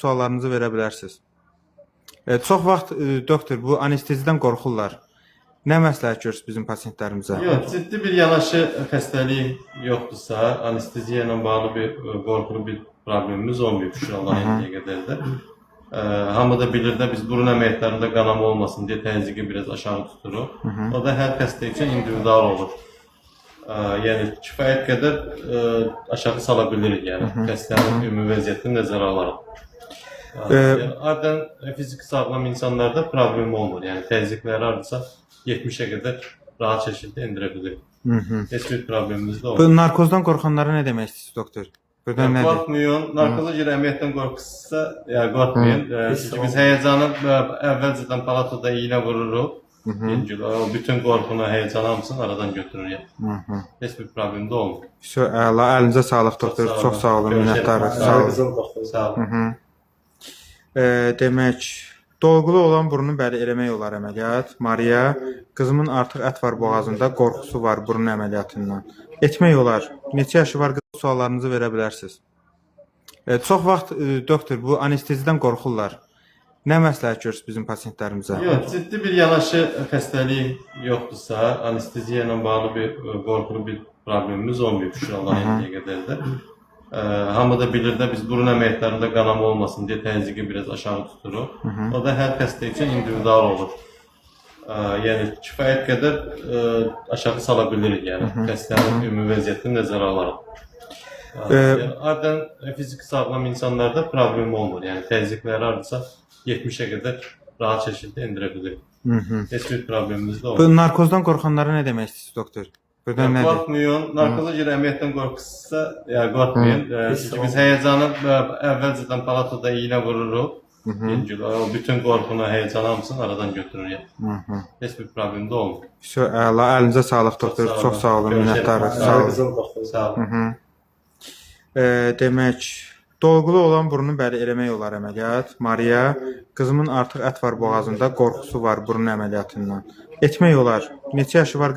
suallarınızı verə bilərsiniz. Çox vaxt doktor bu anestezidən qorxurlar. Nə məsləhət görürsünüz bizim pasientlərimizə? Yox, ciddi bir yanaşı xəstəliyi yoxdursa, anesteziya ilə bağlı bir qorxulu bir problemimiz olmuyor şükür Allah'a indiyə qədər də. Hamı da bilir də biz burun əməliyyatlarında qanama olmasın deyə təzyiqi biraz aşağı tuturuq. O da hər xəstə üçün individual olur. Yəni kifayət qədər aşağı sala bilirik, yəni xəstənin ümumi vəziyyətini nəzərə alaraq. Ardından fiziki sağlam insanlarda problem olmur. Yəni təzyiqləri hardasa 70'e qədər rahat şəkildə endirə bilirik. Heç bir problemimiz də olmur. Bu narkozdan qorxanlara nə demək istəyirsiniz doktor? Qorxmayın. Narkoza görə əməliyyatdan qorxursa, qorxmayın. Çünki biz həyəcanı əvvəlcədən palatada iynə vururuq. Bütün qorxunu, həyəcanı hamısını aradan götürür. Heç bir problem də olmur. Əla, əlinizə sağlıq doktor. Çox sağ olun, minnətdarıq. Sağ olun. Demək, dolğulu olan burnu bəli eləmək olar əməliyyat. Maria, qızımın artıq ət var boğazında, qorxusu var burun əməliyyatından. Etmək olar. Neçə yaşı var, qızım suallarınızı verə bilərsiniz. Çox vaxt doktor bu anestezidən qorxurlar. Nə məsləhət görürsünüz bizim pasientlərimizə? Yox, ciddi bir yanaşı xəstəliyi yoxdursa, anesteziya ilə bağlı bir qorxulu bir problemimiz olmuyor şükür Allah'a indiyə qədər də. Hamı da bilir də biz burun əməliyyatlarında qanama olmasın deyə təzyiqi biraz aşağı tuturuq. O da hər xəstə üçün individual olur. Yəni kifayət qədər aşağı sala bilirik, yəni xəstənin ümumi vəziyyətini nəzərə alaraq. Ardından fiziki sağlam insanlarda problem olmur. Yəni təzyiqləri hardasa 70'e qədər rahat şəkildə endirə bilirik. Heç bir problemimiz də olmur. Bu narkozdan qorxanlara nə demək istəyirsiniz doktor? Qorxmayın. Narkoza görə əməliyyatdan qorxursa, qorxmayın. Çünki biz həyəcanı əvvəlcədən palatada iynə vururuq. Bütün qorxunu, həyəcanı hamısını aradan götürür. Heç bir problem də olmur. Əla, əlinizə sağlıq doktor. Çox sağ olun, minnətdarıq. Sağ olun. Demək, dolğulu olan burnu bəli eləmək olar əməliyyat. Maria, qızımın artıq ət var boğazında, qorxusu var burun əməliyyatından. Etmək olar. Neçə yaşı var?